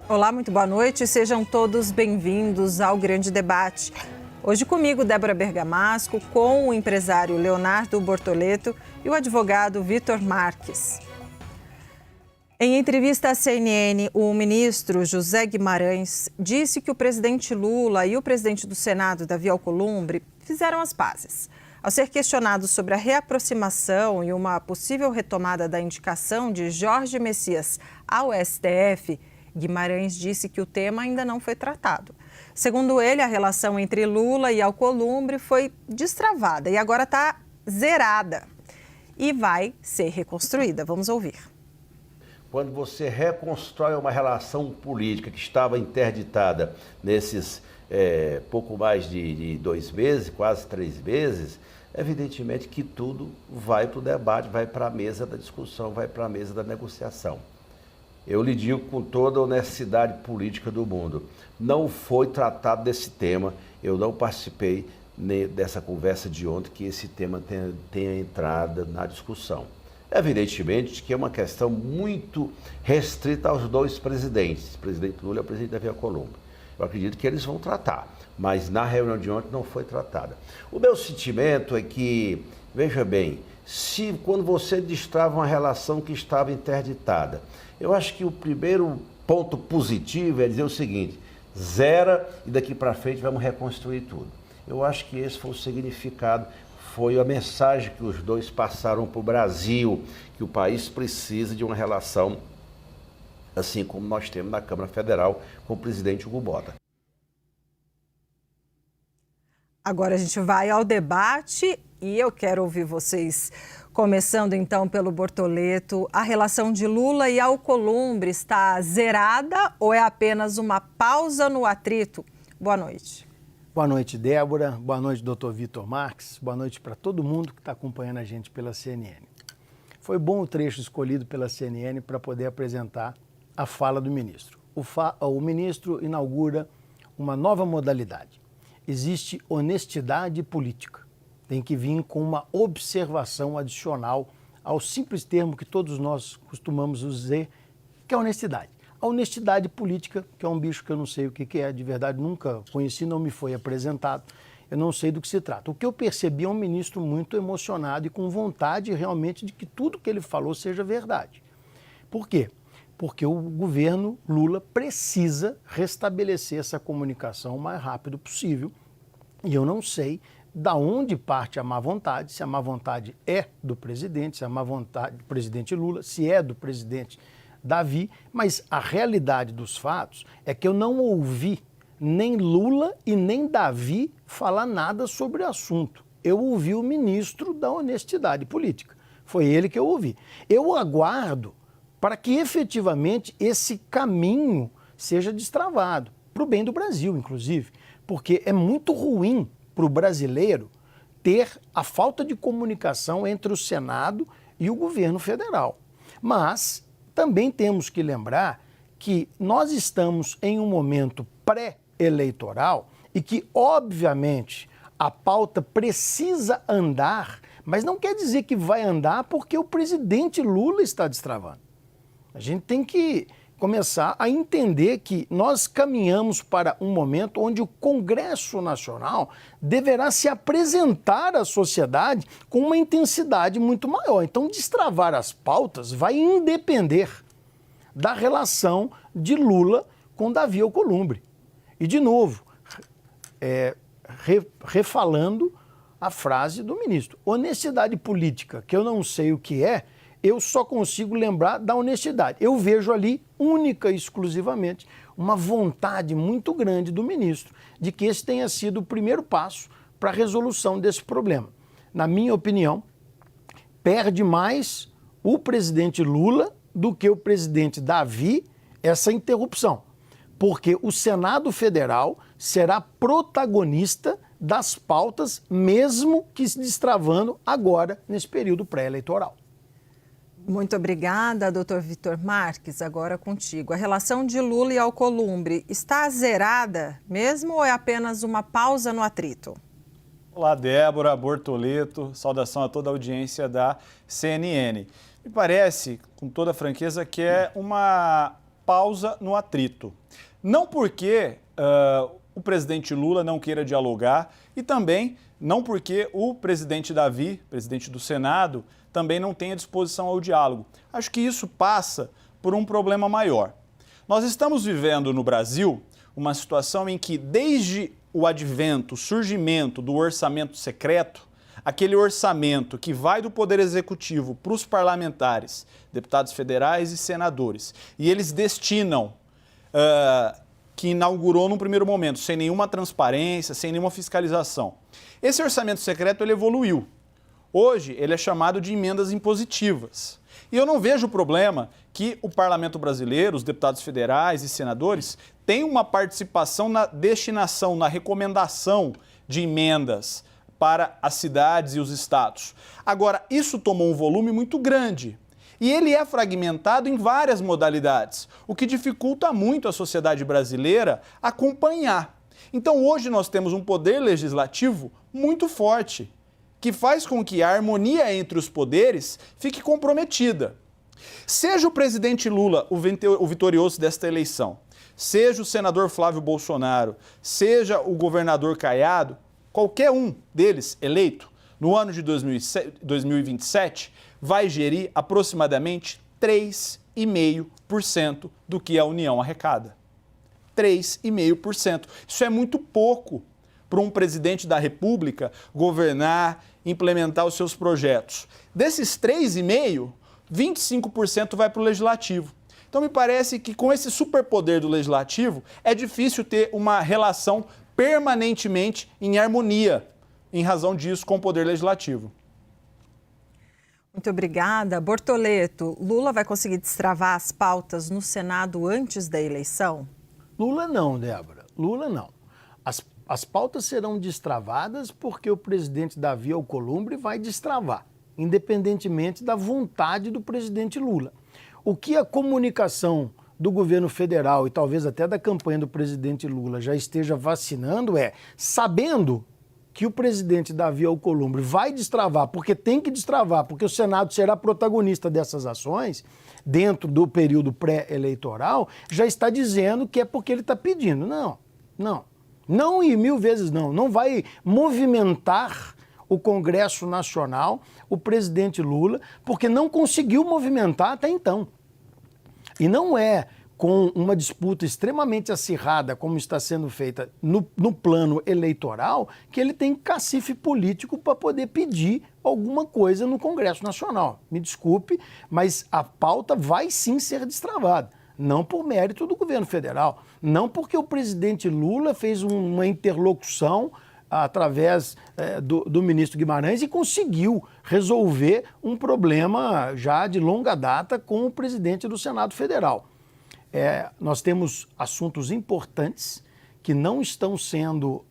Olá, muito boa noite. Sejam todos bem-vindos ao Grande Debate. Hoje comigo, Débora Bergamasco, com o empresário Leonardo Bortoleto e o advogado Vitor Marques. Em entrevista à CNN, o ministro José Guimarães disse que o presidente Lula e o presidente do Senado, Davi Alcolumbre, fizeram as pazes. Ao ser questionado sobre a reaproximação e uma possível retomada da indicação de Jorge Messias ao STF, Guimarães disse que o tema ainda não foi tratado. Segundo ele, a relação entre Lula e Alcolumbre foi destravada e agora está zerada e vai ser reconstruída. Vamos ouvir. Quando você reconstrói uma relação política que estava interditada nesses pouco mais de 2 meses, quase 3 meses, evidentemente que tudo vai para o debate, vai para a mesa da discussão, vai para a mesa da negociação. Eu lhe digo com toda a honestidade política do mundo, não foi tratado desse tema, eu não participei dessa conversa de ontem que esse tema tenha entrado na discussão. Evidentemente que é uma questão muito restrita aos dois presidentes, o presidente Lula e o presidente Davi Alcolumbre. Eu acredito que eles vão tratar, mas na reunião de ontem não foi tratada. O meu sentimento é que, veja bem, quando você destrava uma relação que estava interditada, eu acho que o primeiro ponto positivo é dizer o seguinte, zera e daqui para frente vamos reconstruir tudo. Eu acho que esse foi o significado, foi a mensagem que os dois passaram para o Brasil, que o país precisa de uma relação assim como nós temos na Câmara Federal com o presidente Hugo Bota. Agora a gente vai ao debate e eu quero ouvir vocês. Começando então pelo Bortoleto, a relação de Lula e Alcolumbre está zerada ou é apenas uma pausa no atrito? Boa noite. Boa noite, Débora. Boa noite, doutor Vitor Marques. Boa noite para todo mundo que está acompanhando a gente pela CNN. Foi bom o trecho escolhido pela CNN para poder apresentar a fala do ministro. O ministro inaugura uma nova modalidade. Existe honestidade política. Tem que vir com uma observação adicional ao simples termo que todos nós costumamos usar, que é honestidade. A honestidade política, que é um bicho que eu não sei o que é, de verdade nunca conheci, não me foi apresentado, eu não sei do que se trata. O que eu percebi é um ministro muito emocionado e com vontade realmente de que tudo que ele falou seja verdade. Por quê? Porque o governo Lula precisa restabelecer essa comunicação o mais rápido possível e eu não sei da onde parte a má vontade, se a má vontade é do presidente, se a má vontade do presidente Lula, se é do presidente Davi, mas a realidade dos fatos é que eu não ouvi nem Lula e nem Davi falar nada sobre o assunto. Eu ouvi o ministro da honestidade política. Foi ele que eu ouvi. Eu aguardo para que efetivamente esse caminho seja destravado, para o bem do Brasil, inclusive, porque é muito ruim para o brasileiro ter a falta de comunicação entre o Senado e o governo federal. Mas também temos que lembrar que nós estamos em um momento pré-eleitoral e que, obviamente, a pauta precisa andar, mas não quer dizer que vai andar porque o presidente Lula está destravando. A gente tem que começar a entender que nós caminhamos para um momento onde o Congresso Nacional deverá se apresentar à sociedade com uma intensidade muito maior. Então, destravar as pautas vai independer da relação de Lula com Davi Alcolumbre. E, de novo, refalando a frase do ministro, honestidade política, que eu não sei o que é, eu só consigo lembrar da honestidade. Eu vejo ali, única e exclusivamente, uma vontade muito grande do ministro de que esse tenha sido o primeiro passo para a resolução desse problema. Na minha opinião, perde mais o presidente Lula do que o presidente Davi essa interrupção, porque o Senado Federal será protagonista das pautas, mesmo que se destravando agora nesse período pré-eleitoral. Muito obrigada, doutor Vitor Marques. Agora contigo. A relação de Lula e Alcolumbre está zerada mesmo ou é apenas uma pausa no atrito? Olá, Débora, Bortoleto, saudação a toda a audiência da CNN. Me parece, com toda franqueza, que é uma pausa no atrito. Não porque o presidente Lula não queira dialogar e também não porque o presidente Davi, presidente do Senado, também não tenha disposição ao diálogo. Acho que isso passa por um problema maior. Nós estamos vivendo no Brasil uma situação em que, desde o advento, o surgimento do orçamento secreto, aquele orçamento que vai do Poder Executivo para os parlamentares, deputados federais e senadores, e eles destinam, que inaugurou num primeiro momento, sem nenhuma transparência, sem nenhuma fiscalização. Esse orçamento secreto ele evoluiu. Hoje ele é chamado de emendas impositivas. E eu não vejo problema que o parlamento brasileiro, os deputados federais e senadores, tenham uma participação na destinação, na recomendação de emendas para as cidades e os estados. Agora, isso tomou um volume muito grande. E ele é fragmentado em várias modalidades, o que dificulta muito a sociedade brasileira acompanhar. Então, hoje nós temos um poder legislativo muito forte, que faz com que a harmonia entre os poderes fique comprometida. Seja o presidente Lula o vitorioso desta eleição, seja o senador Flávio Bolsonaro, seja o governador Caiado, qualquer um deles eleito, no ano de 2027, vai gerir aproximadamente 3,5% do que a União arrecada. 3,5%. Isso é muito pouco para um presidente da República governar, implementar os seus projetos. Desses 3,5%, 25% vai para o Legislativo. Então me parece que com esse superpoder do Legislativo é difícil ter uma relação permanentemente em harmonia, em razão disso, com o Poder Legislativo. Muito obrigada. Bortoleto, Lula vai conseguir destravar as pautas no Senado antes da eleição? Lula não, Débora. Lula não. As pautas serão destravadas porque o presidente Davi Alcolumbre vai destravar, independentemente da vontade do presidente Lula. O que a comunicação do governo federal e talvez até da campanha do presidente Lula já esteja vacinando é, sabendo que o presidente Davi Alcolumbre vai destravar, porque tem que destravar, porque o Senado será protagonista dessas ações, dentro do período pré-eleitoral, já está dizendo que é porque ele está pedindo. Não e 1000 vezes não. Não vai movimentar o Congresso Nacional, o presidente Lula, porque não conseguiu movimentar até então. E não é com uma disputa extremamente acirrada, como está sendo feita no plano eleitoral, que ele tem cacife político para poder pedir alguma coisa no Congresso Nacional. Me desculpe, mas a pauta vai sim ser destravada. Não por mérito do governo federal, não porque o presidente Lula fez uma interlocução através do ministro Guimarães e conseguiu resolver um problema já de longa data com o presidente do Senado Federal. Nós temos assuntos importantes que não estão sendo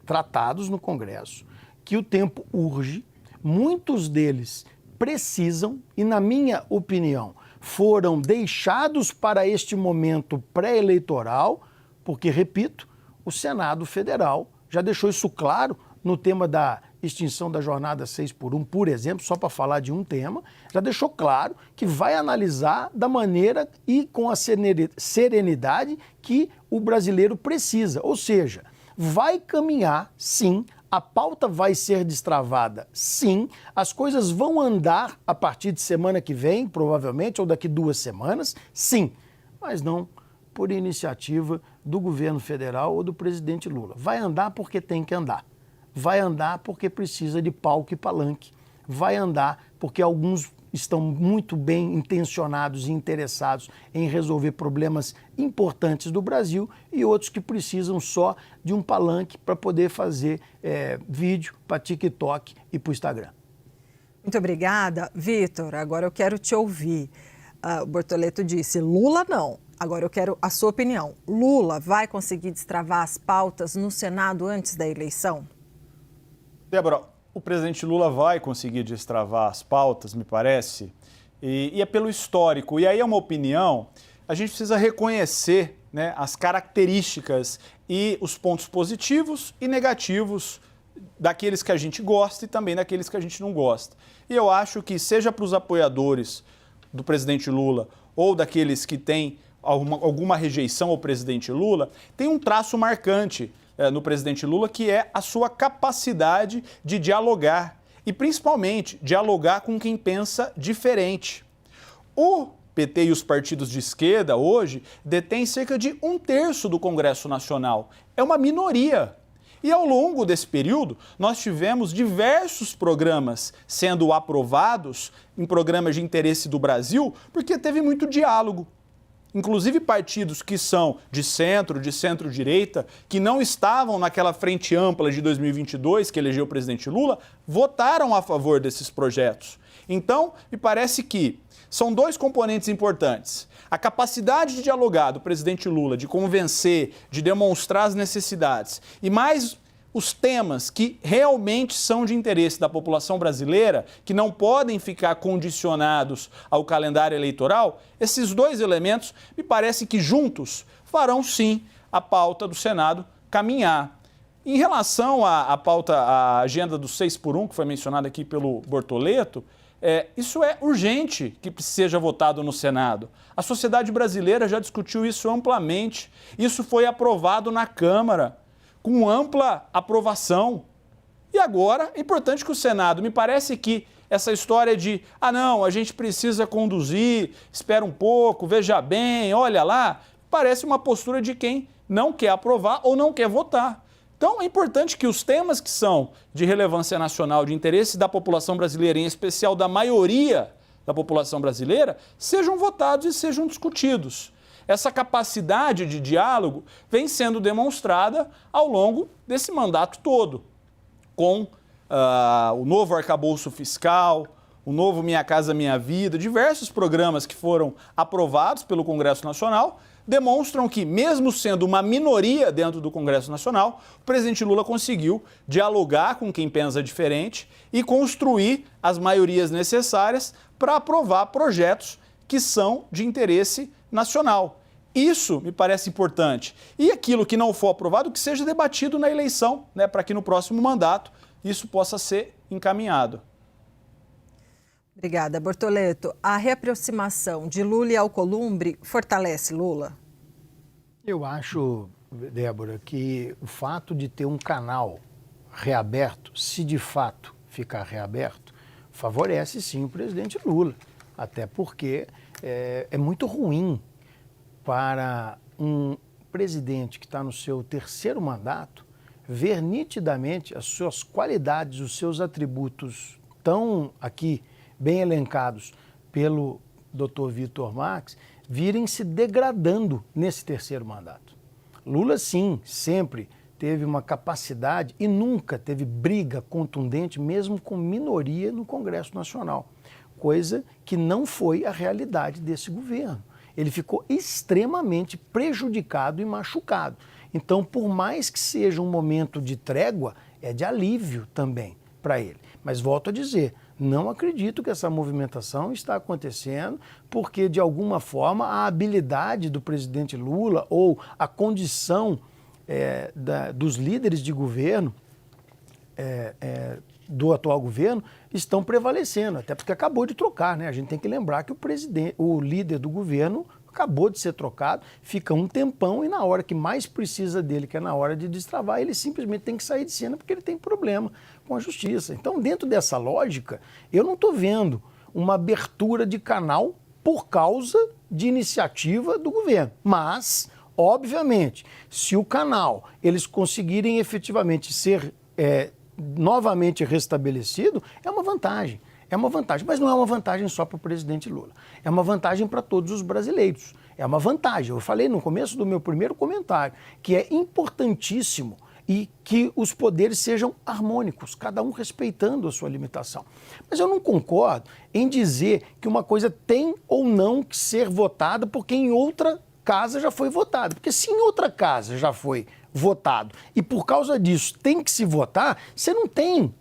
tratados no Congresso, que o tempo urge, muitos deles precisam e, na minha opinião, foram deixados para este momento pré-eleitoral, porque, repito, o Senado Federal já deixou isso claro no tema da extinção da jornada 6x1, por exemplo, só para falar de um tema, já deixou claro que vai analisar da maneira e com a serenidade que o brasileiro precisa. Ou seja, vai caminhar, sim, a pauta vai ser destravada, sim, as coisas vão andar a partir de semana que vem, provavelmente, ou daqui 2 semanas, sim, mas não por iniciativa do governo federal ou do presidente Lula. Vai andar porque tem que andar. Vai andar porque precisa de palco e palanque. Vai andar porque alguns estão muito bem intencionados e interessados em resolver problemas importantes do Brasil e outros que precisam só de um palanque para poder fazer vídeo para TikTok e para o Instagram. Muito obrigada. Vitor, agora eu quero te ouvir. O Bortoleto disse, Lula não. Agora eu quero a sua opinião. Lula vai conseguir destravar as pautas no Senado antes da eleição? Débora, o presidente Lula vai conseguir destravar as pautas, me parece, e é pelo histórico. E aí é uma opinião, a gente precisa reconhecer, né, as características e os pontos positivos e negativos daqueles que a gente gosta e também daqueles que a gente não gosta. E eu acho que seja para os apoiadores do presidente Lula ou daqueles que têm alguma rejeição ao presidente Lula, tem um traço marcante no presidente Lula, que é a sua capacidade de dialogar e, principalmente, dialogar com quem pensa diferente. O PT e os partidos de esquerda hoje detêm cerca de 1/3 do Congresso Nacional. É uma minoria. E ao longo desse período, nós tivemos diversos programas sendo aprovados em programas de interesse do Brasil, porque teve muito diálogo. Inclusive partidos que são de centro-direita, que não estavam naquela frente ampla de 2022, que elegeu o presidente Lula, votaram a favor desses projetos. Então, me parece que são dois componentes importantes. A capacidade de dialogar do presidente Lula, de convencer, de demonstrar as necessidades, e mais os temas que realmente são de interesse da população brasileira, que não podem ficar condicionados ao calendário eleitoral, esses dois elementos me parece que juntos farão sim a pauta do Senado caminhar. Em relação à pauta, à agenda do 6x1, que foi mencionada aqui pelo Bortoleto, isso é urgente que seja votado no Senado. A sociedade brasileira já discutiu isso amplamente. Isso foi aprovado na Câmara, com ampla aprovação. E agora é importante que o Senado, me parece que essa história de, não, a gente precisa conduzir, espera um pouco, veja bem, olha lá, parece uma postura de quem não quer aprovar ou não quer votar. Então é importante que os temas que são de relevância nacional, de interesse da população brasileira, em especial da maioria da população brasileira, sejam votados e sejam discutidos. Essa capacidade de diálogo vem sendo demonstrada ao longo desse mandato todo, com o novo arcabouço fiscal, o novo Minha Casa Minha Vida, diversos programas que foram aprovados pelo Congresso Nacional, demonstram que, mesmo sendo uma minoria dentro do Congresso Nacional, o presidente Lula conseguiu dialogar com quem pensa diferente e construir as maiorias necessárias para aprovar projetos que são de interesse nacional. Isso me parece importante. E aquilo que não for aprovado, que seja debatido na eleição, né, para que no próximo mandato isso possa ser encaminhado. Obrigada, Bortoleto. A reaproximação de Lula e Alcolumbre fortalece Lula? Eu acho, Débora, que o fato de ter um canal reaberto, se de fato ficar reaberto, favorece sim o presidente Lula. Até porque é muito ruim para um presidente que está no seu 3º mandato ver nitidamente as suas qualidades, os seus atributos tão aqui bem elencados pelo Dr. Vitor Marques, virem se degradando nesse 3º mandato. Lula, sim, sempre teve uma capacidade e nunca teve briga contundente, mesmo com minoria no Congresso Nacional, coisa que não foi a realidade desse governo. Ele ficou extremamente prejudicado e machucado. Então, por mais que seja um momento de trégua, é de alívio também para ele. Mas volto a dizer, não acredito que essa movimentação está acontecendo porque, de alguma forma, a habilidade do presidente Lula ou a condição dos líderes de governo do atual governo estão prevalecendo, até porque acabou de trocar, né? A gente tem que lembrar que o líder do governo acabou de ser trocado, fica um tempão e na hora que mais precisa dele, que é na hora de destravar, ele simplesmente tem que sair de cena porque ele tem problema com a justiça. Então, dentro dessa lógica, eu não estou vendo uma abertura de canal por causa de iniciativa do governo. Mas, obviamente, se o canal eles conseguirem efetivamente ser novamente restabelecido, é uma vantagem. É uma vantagem, mas não é uma vantagem só para o presidente Lula. É uma vantagem para todos os brasileiros. É uma vantagem. Eu falei no começo do meu primeiro comentário que é importantíssimo e que os poderes sejam harmônicos, cada um respeitando a sua limitação. Mas eu não concordo em dizer que uma coisa tem ou não que ser votada porque em outra casa já foi votada. Porque se em outra casa já foi votado e por causa disso tem que se votar, você não tem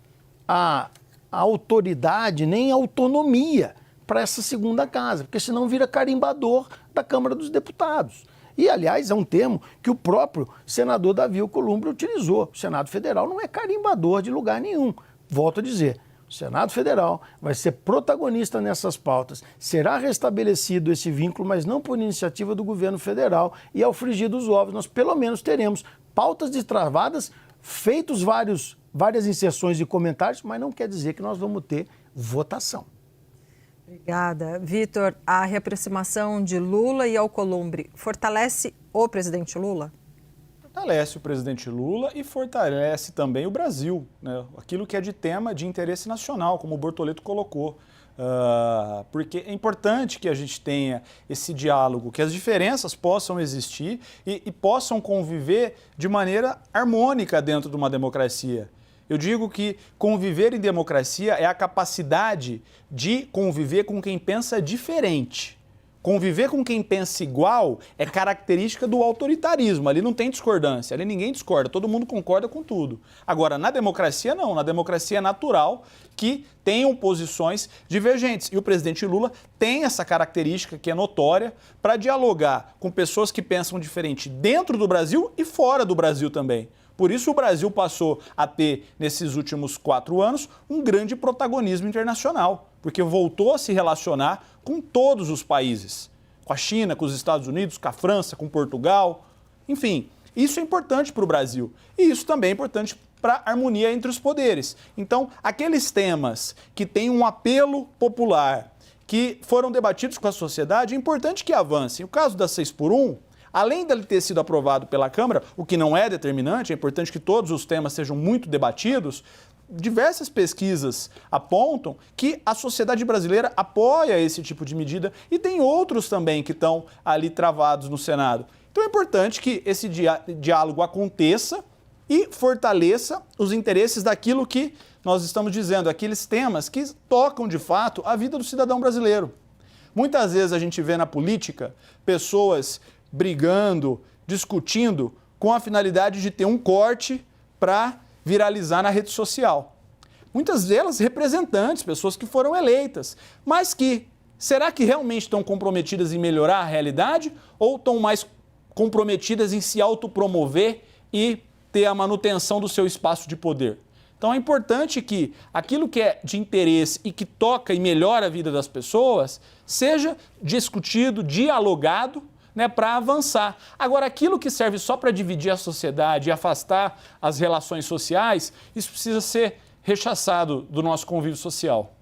a autoridade nem a autonomia para essa segunda casa, porque senão vira carimbador da Câmara dos Deputados. E, aliás, é um termo que o próprio senador Davi Alcolumbre utilizou. O Senado Federal não é carimbador de lugar nenhum. Volto a dizer, o o Senado Federal vai ser protagonista nessas pautas. Será restabelecido esse vínculo, mas não por iniciativa do governo federal. E ao frigir dos ovos, nós pelo menos teremos pautas destravadas, feitos várias inserções e comentários, mas não quer dizer que nós vamos ter votação. Obrigada. Vitor, a reaproximação de Lula e Alcolumbre fortalece o presidente Lula? Fortalece o presidente Lula e fortalece também o Brasil, né? Aquilo que é de tema de interesse nacional, como o Bortoleto colocou. Porque é importante que a gente tenha esse diálogo, que as diferenças possam existir e possam conviver de maneira harmônica dentro de uma democracia. Eu digo que conviver em democracia é a capacidade de conviver com quem pensa diferente. Conviver com quem pensa igual é característica do autoritarismo. Ali não tem discordância, ali ninguém discorda, todo mundo concorda com tudo. Agora, na democracia não, na democracia é natural que tenham posições divergentes. E o presidente Lula tem essa característica que é notória para dialogar com pessoas que pensam diferente dentro do Brasil e fora do Brasil também. Por isso o Brasil passou a ter, nesses últimos 4 anos, um grande protagonismo internacional, porque voltou a se relacionar com todos os países, com a China, com os Estados Unidos, com a França, com Portugal, enfim. Isso é importante para o Brasil e isso também é importante para a harmonia entre os poderes. Então, aqueles temas que têm um apelo popular, que foram debatidos com a sociedade, é importante que avancem. O caso da 6x1, além dele ter sido aprovado pela Câmara, o que não é determinante, é importante que todos os temas sejam muito debatidos, diversas pesquisas apontam que a sociedade brasileira apoia esse tipo de medida e tem outros também que estão ali travados no Senado. Então é importante que esse diálogo aconteça e fortaleça os interesses daquilo que nós estamos dizendo, aqueles temas que tocam de fato a vida do cidadão brasileiro. Muitas vezes a gente vê na política pessoas brigando, discutindo com a finalidade de ter um corte para viralizar na rede social. Muitas delas representantes, pessoas que foram eleitas, mas que, será que realmente estão comprometidas em melhorar a realidade ou estão mais comprometidas em se autopromover e ter a manutenção do seu espaço de poder? Então é importante que aquilo que é de interesse e que toca e melhora a vida das pessoas seja discutido, dialogado, né, para avançar. Agora, aquilo que serve só para dividir a sociedade e afastar as relações sociais, isso precisa ser rechaçado do nosso convívio social.